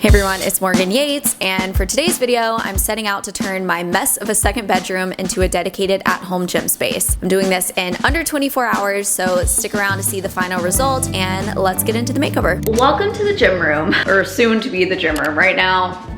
Hey everyone, it's Morgan Yates, and for today's video, I'm setting out to turn my mess of a second bedroom into a dedicated at-home gym space. I'm doing this in under 24 hours, so stick around to see the final result, and let's get into the makeover. Welcome to the gym room, or soon to be the gym room. Right now,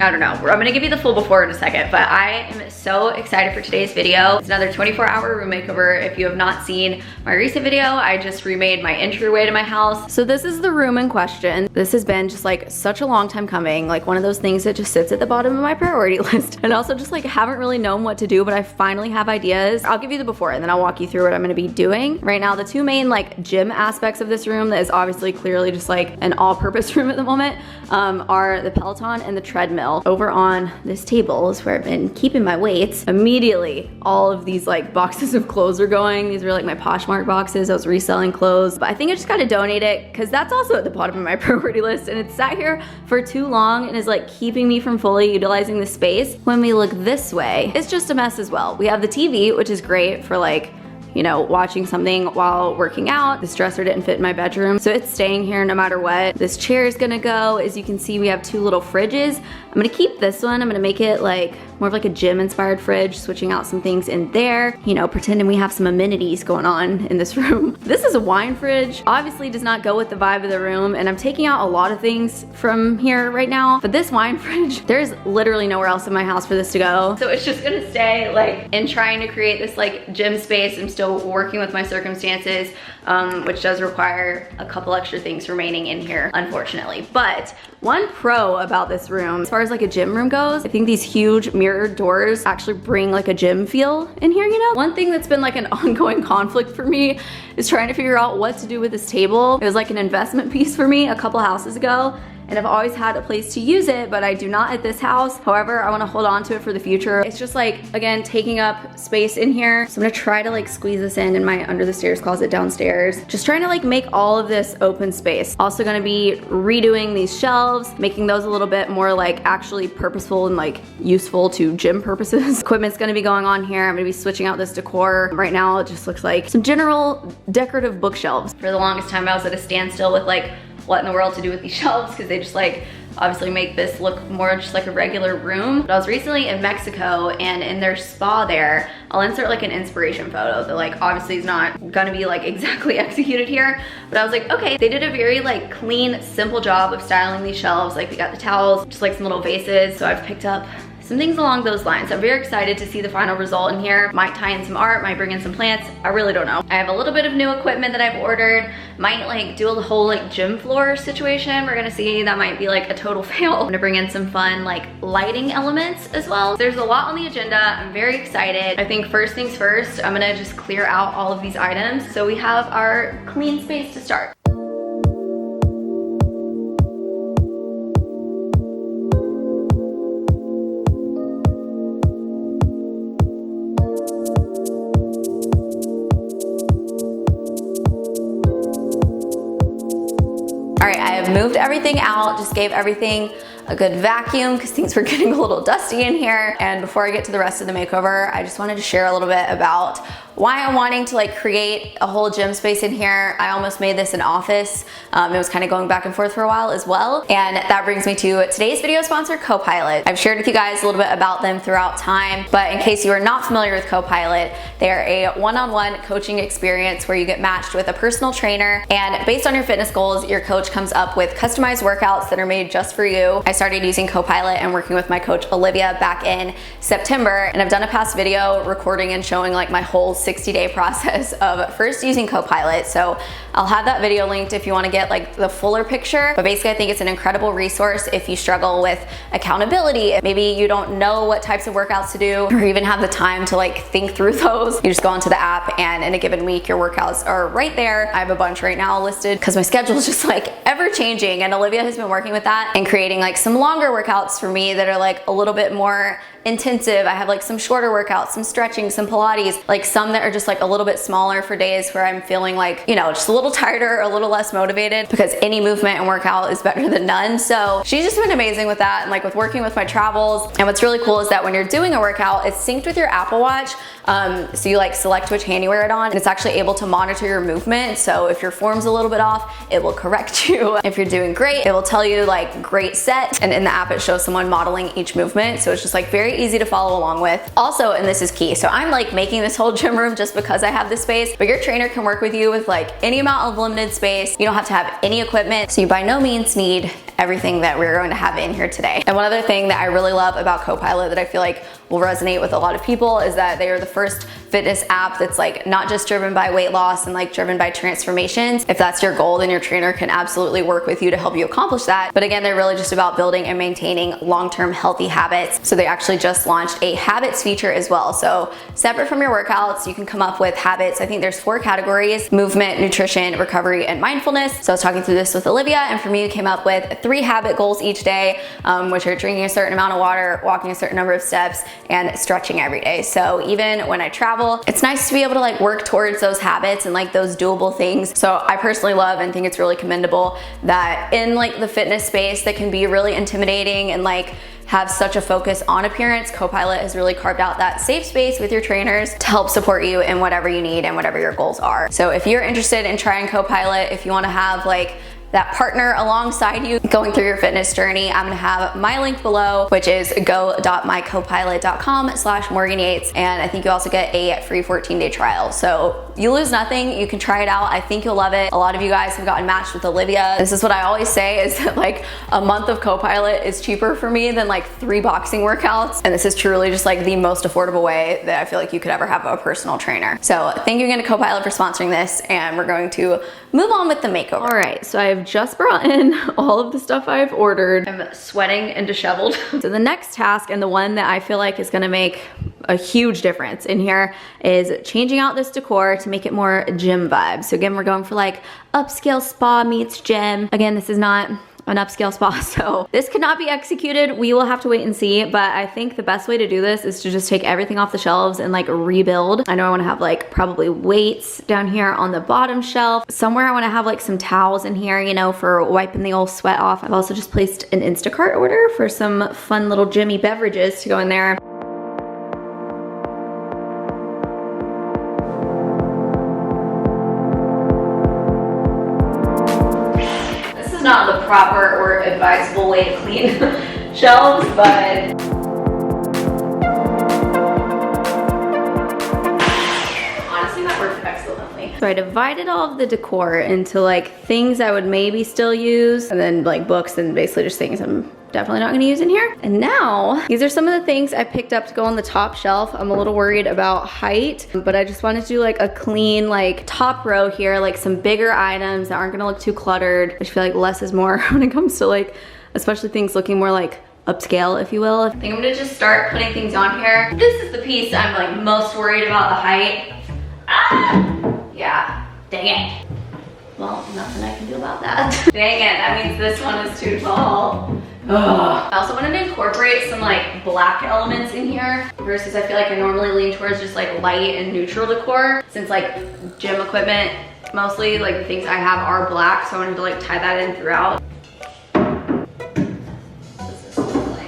I don't know. I'm gonna give you the full before in a second, but I am so excited for today's video. It's another 24-hour room makeover. If you have not seen my recent video, I just remade my entryway to my house. So this is the room in question. This has been just like such a long time coming, like one of those things that just sits at the bottom of my priority list. And also just like haven't really known what to do, but I finally have ideas. I'll give you the before and then I'll walk you through what I'm gonna be doing. Right now, the two main like gym aspects of this room that is obviously clearly just like an all-purpose room at the moment are the Peloton and the treadmill. Over on this table is where I've been keeping my weights. Immediately, all of these like boxes of clothes are going. These were like my Poshmark boxes. I was reselling clothes, but I think I just gotta donate it because that's also at the bottom of my priority list, and it's sat here for too long and is like keeping me from fully utilizing the space. When we look this way, it's just a mess as well. We have the TV, which is great for like, you know, watching something while working out. This dresser didn't fit in my bedroom, so it's staying here no matter what. This chair is gonna go. As you can see, we have two little fridges. I'm gonna keep this one. I'm gonna make it like more of like a gym inspired fridge, switching out some things in there, you know, pretending we have some amenities going on in this room. This is a wine fridge. Obviously does not go with the vibe of the room, and I'm taking out a lot of things from here right now, but this wine fridge, there's literally nowhere else in my house for this to go. So it's just gonna stay like in trying to create this like gym space. I'm still working with my circumstances, which does require a couple extra things remaining in here, unfortunately. But one pro about this room, as far as like a gym room goes, I think these huge mirrored doors actually bring like a gym feel in here, you know? One thing that's been like an ongoing conflict for me is trying to figure out what to do with this table. It was like an investment piece for me a couple houses ago, and I've always had a place to use it, but I do not at this house. However, I wanna hold on to it for the future. It's just like, again, taking up space in here. So I'm gonna try to like squeeze this in my under the stairs closet downstairs. Just trying to like make all of this open space. Also gonna be redoing these shelves, making those a little bit more like actually purposeful and like useful to gym purposes. Equipment's gonna be going on here. I'm gonna be switching out this decor. Right now, it just looks like some general decorative bookshelves. For the longest time, I was at a standstill with like, what in the world to do with these shelves, because they just like obviously make this look more just like a regular room. But I was recently in Mexico, and in their spa there, I'll insert like an inspiration photo that like obviously is not gonna be like exactly executed here, but I was like, okay, they did a very like clean, simple job of styling these shelves. Like we got the towels, just like some little vases. So I've picked up some things along those lines. I'm very excited to see the final result in here. Might tie in some art, might bring in some plants. I really don't know. I have a little bit of new equipment that I've ordered. Might like do a whole like gym floor situation. We're gonna see. That might be like a total fail. I'm gonna bring in some fun like lighting elements as well. There's a lot on the agenda. I'm very excited. I think first things first, I'm gonna just clear out all of these items so we have our clean space to start. All right, I have moved everything out, just gave everything a good vacuum because things were getting a little dusty in here. And before I get to the rest of the makeover, I just wanted to share a little bit about why I'm wanting to like create a whole gym space in here. I almost made this an office. It was kind of going back and forth for a while as well. And that brings me to today's video sponsor, Copilot. I've shared with you guys a little bit about them throughout time, but in case you are not familiar with Copilot, they are a one-on-one coaching experience where you get matched with a personal trainer, and based on your fitness goals, your coach comes up with customized workouts that are made just for you. I started using Copilot and working with my coach Olivia back in September, and I've done a past video recording and showing like my whole 60-day process of first using Copilot. So I'll have that video linked if you want to get like the fuller picture. But basically, I think it's an incredible resource if you struggle with accountability. Maybe you don't know what types of workouts to do, or even have the time to like think through those. You just go onto the app, and in a given week, your workouts are right there. I have a bunch right now listed because my schedule is just like ever changing, and Olivia has been working with that and creating like some longer workouts for me that are like a little bit more intensive. I have like some shorter workouts, some stretching, some Pilates, like some that are just like a little bit smaller for days where I'm feeling like, you know, just a little tighter or a little less motivated, because any movement and workout is better than none. So she's just been amazing with that, and like with working with my travels. And what's really cool is that when you're doing a workout, it's synced with your Apple Watch. So you like select which hand you wear it on, and it's actually able to monitor your movement. So if your form's a little bit off, it will correct you. If you're doing great, it will tell you like great set. And in the app, it shows someone modeling each movement. So it's just like very easy to follow along with. Also, and this is key, so I'm like making this whole gym room just because I have this space, but your trainer can work with you with like any amount of limited space. You don't have to have any equipment. So you by no means need everything that we're going to have in here today. And one other thing that I really love about Copilot that I feel like will resonate with a lot of people is that they are the first fitness app that's like not just driven by weight loss and like driven by transformations. If that's your goal, then your trainer can absolutely work with you to help you accomplish that. But again, they're really just about building and maintaining long-term healthy habits. So they actually just launched a habits feature as well. So separate from your workouts, you can come up with habits. I think there's 4 categories: movement, nutrition, recovery, and mindfulness. So I was talking through this with Olivia, and for me, you came up with 3 habit goals each day, which are drinking a certain amount of water, walking a certain number of steps, and stretching every day. So even when I travel, it's nice to be able to like work towards those habits and like those doable things. So I personally love and think it's really commendable that in like the fitness space that can be really intimidating and like have such a focus on appearance, Copilot has really carved out that safe space with your trainers to help support you in whatever you need and whatever your goals are. So if you're interested in trying Copilot, if you want to have like that partner alongside you going through your fitness journey, I'm gonna have my link below, which is go.mycopilot.com/Morgan Yates. And I think you also get a free 14-day trial. So you lose nothing, you can try it out. I think you'll love it. A lot of you guys have gotten matched with Olivia. This is what I always say, is that like a month of Copilot is cheaper for me than like 3 boxing workouts. And this is truly just like the most affordable way that I feel like you could ever have a personal trainer. So thank you again to Copilot for sponsoring this, and we're going to move on with the makeover. All right, so I've just brought in all of the stuff I've ordered. I'm sweating and disheveled. So the next task, and the one that I feel like is gonna make a huge difference in here, is changing out this decor to make it more gym vibes. So again, we're going for like upscale spa meets gym. Again, this is not an upscale spa, so this could not be executed. We will have to wait and see, but I think the best way to do this is to just take everything off the shelves and like rebuild. I know I want to have like probably weights down here on the bottom shelf. Somewhere I want to have like some towels in here, you know, for wiping the old sweat off. I've also just placed an Instacart order for some fun little Jimmy beverages to go in there. Not the proper or advisable way to clean shelves, but honestly that worked excellently. So I divided all of the decor into like things I would maybe still use, and then like books, and basically just things I'm definitely not gonna use in here. And now, these are some of the things I picked up to go on the top shelf. I'm a little worried about height, but I just wanted to do like a clean like top row here, like some bigger items that aren't gonna look too cluttered. I just feel like less is more when it comes to like, especially things looking more like upscale, if you will. I think I'm gonna just start putting things on here. This is the piece I'm like most worried about the height. Yeah, dang it. Well, nothing I can do about that. Dang it, that means this one is too tall. Ugh. I also wanted to incorporate some like black elements in here, versus I feel like I normally lean towards just like light and neutral decor, since like gym equipment, mostly like the things I have are black, so I wanted to like tie that in throughout.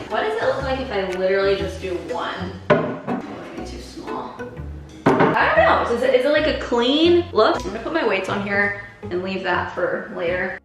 What does it look like if I literally just do one? Maybe too small. I don't know, is it like a clean look? I'm gonna put my weights on here and leave that for later.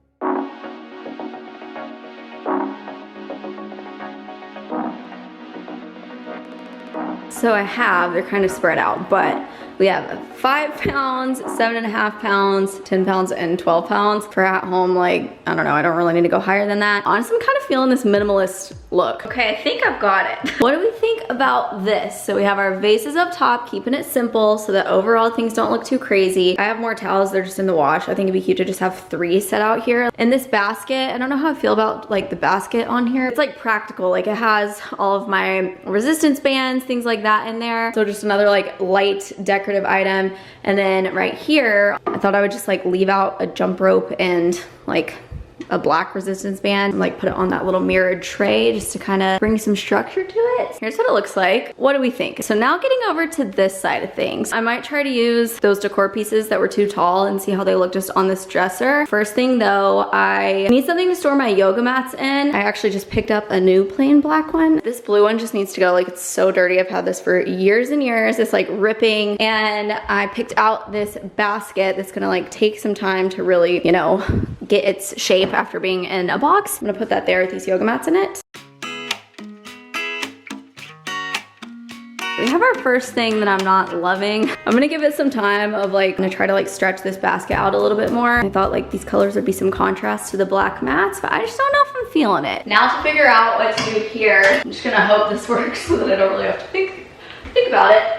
So I have, they're kind of spread out, but we have 5 pounds, 7.5 pounds, 10 pounds, and 12 pounds for at home. Like, I don't know, I don't really need to go higher than that. Honestly, I'm kind of feeling this minimalist look. Okay, I think I've got it. What do we think about this? So we have our vases up top, keeping it simple so that overall things don't look too crazy. I have more towels, they're just in the wash. I think it'd be cute to just have 3 set out here. And this basket, I don't know how I feel about like the basket on here. It's like practical, like it has all of my resistance bands, things like that in there. So just another like light decorative item. And then right here, I thought I would just like leave out a jump rope and like a black resistance band and like put it on that little mirrored tray just to kind of bring some structure to it. Here's what it looks like. What do we think? So now getting over to this side of things, I might try to use those decor pieces that were too tall and see how they look just on this dresser. First thing though, I need something to store my yoga mats in. I actually just picked up a new plain black one. This blue one just needs to go. Like, it's so dirty. I've had this for years and years. It's like ripping, and I picked out this basket that's gonna like take some time to really, you know, get its shape after being in a box. I'm gonna put that there with these yoga mats in it. We have our first thing that I'm not loving. I'm gonna give it some time of like, I'm gonna try to like stretch this basket out a little bit more. I thought like these colors would be some contrast to the black mats, but I just don't know if I'm feeling it. Now to figure out what to do here, I'm just gonna hope this works so that I don't really have to think about it.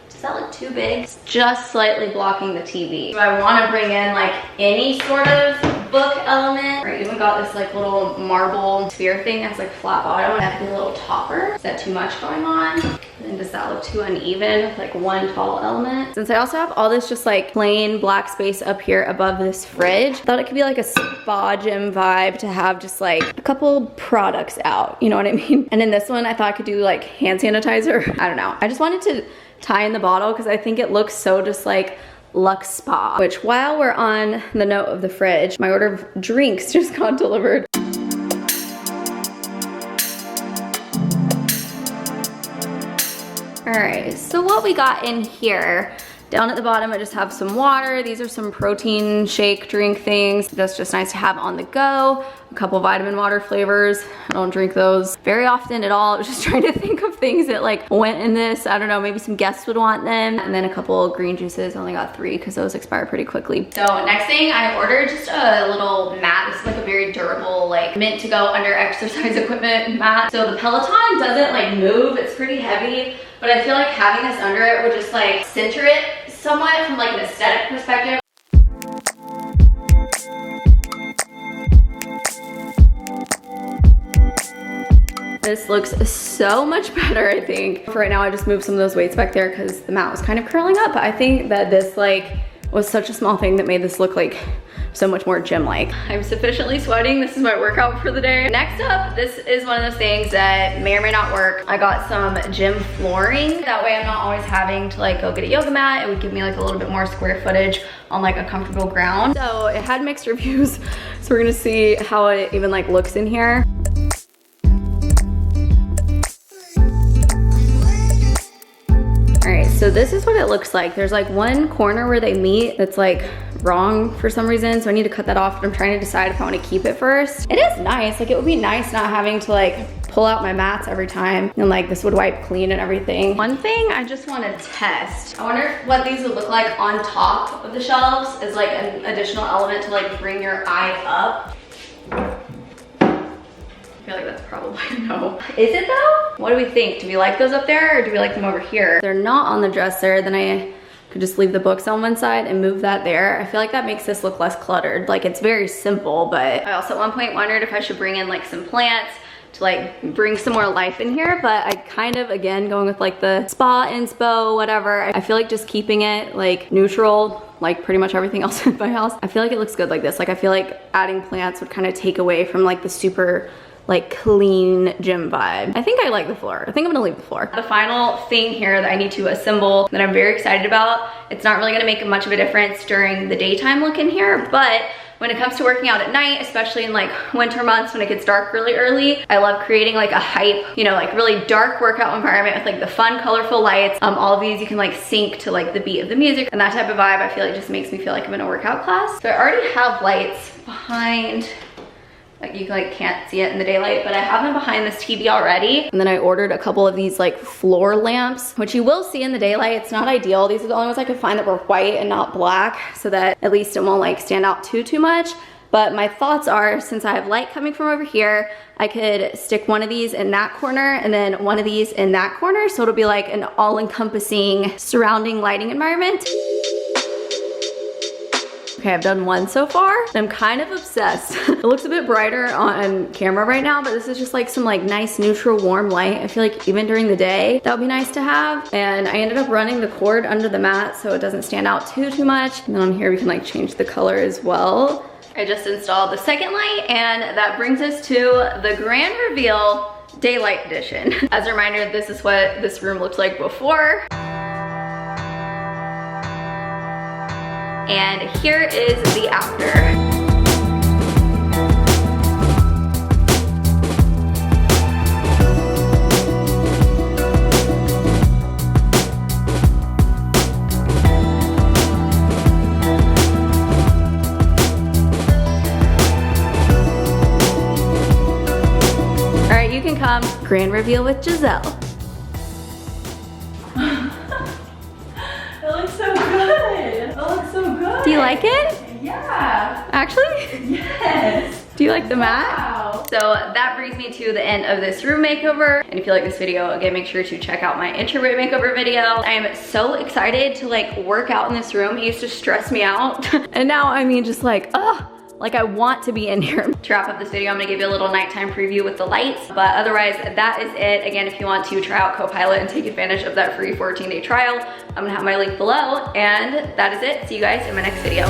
Does that look too big? It's just slightly blocking the TV. Do I want to bring in like any sort of book element? Or even got this like little marble sphere thing that's like flat bottom. I have a little topper. Is that too much going on? And does that look too uneven with like one tall element? Since I also have all this just like plain black space up here above this fridge, I thought it could be like a spa gym vibe to have just like a couple products out. You know what I mean? And in this one, I thought I could do like hand sanitizer. I don't know. I just wanted to tie in the bottle because I think it looks so just like Luxe Spa. Which, while we're on the note of the fridge, my order of drinks just got delivered. All right, so what we got in here, down at the bottom I just have some water. These are some protein shake drink things. That's just nice to have on the go. A couple vitamin water flavors. I don't drink those very often at all. I was just trying to think of things that like went in this. I don't know, maybe some guests would want them. And then a couple green juices. I only got 3 because those expire pretty quickly. So next thing, I ordered just a little mat. This is like a very durable, like meant to go under exercise equipment mat. So the Peloton doesn't like move. It's pretty heavy, but I feel like having this under it would just like center it somewhat from like an aesthetic perspective. This looks so much better, I think. For right now, I just moved some of those weights back there because the mat was kind of curling up. But I think that this like was such a small thing that made this look like so much more gym-like. I'm sufficiently sweating. This is my workout for the day. Next up, this is one of those things that may or may not work. I got some gym flooring. That way I'm not always having to like go get a yoga mat. It would give me like a little bit more square footage on like a comfortable ground. So it had mixed reviews. So we're gonna see how it even like looks in here. So this is what it looks like. There's like one corner where they meet that's like wrong for some reason, so I need to cut that off, but I'm trying to decide if I want to keep it first. It is nice. Like, it would be nice not having to like pull out my mats every time, and like this would wipe clean and everything. One thing I just want to test, I wonder what these would look like on top of the shelves as like an additional element to like bring your eye up. I feel like that's probably a no. Is it though? What do we think? Do we like those up there or do we like them over here? If they're not on the dresser, then I could just leave the books on one side and move that there. I feel like that makes this look less cluttered. Like, it's very simple, but I also at one point wondered if I should bring in like some plants to like bring some more life in here, but I kind of, again, going with like the spa, inspo, whatever. I feel like just keeping it like neutral, like pretty much everything else in my house. I feel like it looks good like this. Like, I feel like adding plants would kind of take away from like the super like clean gym vibe. I think I like the floor. I think I'm gonna leave the floor. The final thing here that I need to assemble that I'm very excited about, it's not really gonna make much of a difference during the daytime look in here, but when it comes to working out at night, especially in like winter months when it gets dark really early, I love creating like a hype, you know, like really dark workout environment with like the fun, colorful lights. All of these you can like sync to like the beat of the music, and that type of vibe I feel like just makes me feel like I'm in a workout class. So I already have lights behind. Like, you like can't see it in the daylight, but I have them behind this TV already. And then I ordered a couple of these like floor lamps, which you will see in the daylight. It's not ideal. These are the only ones I could find that were white and not black, so that at least it won't like stand out too much. But my thoughts are, since I have light coming from over here, I could stick one of these in that corner and then one of these in that corner. So it'll be like an all-encompassing surrounding lighting environment. Okay, I've done one so far. I'm kind of obsessed. It looks a bit brighter on camera right now, but this is just like some like nice neutral warm light. I feel like even during the day, that would be nice to have. And I ended up running the cord under the mat so it doesn't stand out too much. And then on here we can like change the color as well. I just installed the second light, and that brings us to the grand reveal, daylight edition. As a reminder, this is what this room looked like before. And here is the after. Grand reveal with Giselle. It looks so good. It looks so good. Do you like it? Yeah. Actually? Yes. Do you like the mat? Wow. So that brings me to the end of this room makeover. And if you like this video, again, make sure to check out my intro room makeover video. I am so excited to like work out in this room. It used to stress me out. And now, I mean, just like, ugh. Like I want to be in here. To wrap up this video, I'm gonna give you a little nighttime preview with the lights, but otherwise that is it. Again, if you want to try out Copilot and take advantage of that free 14-day trial, I'm gonna have my link below, and that is it. See you guys in my next video.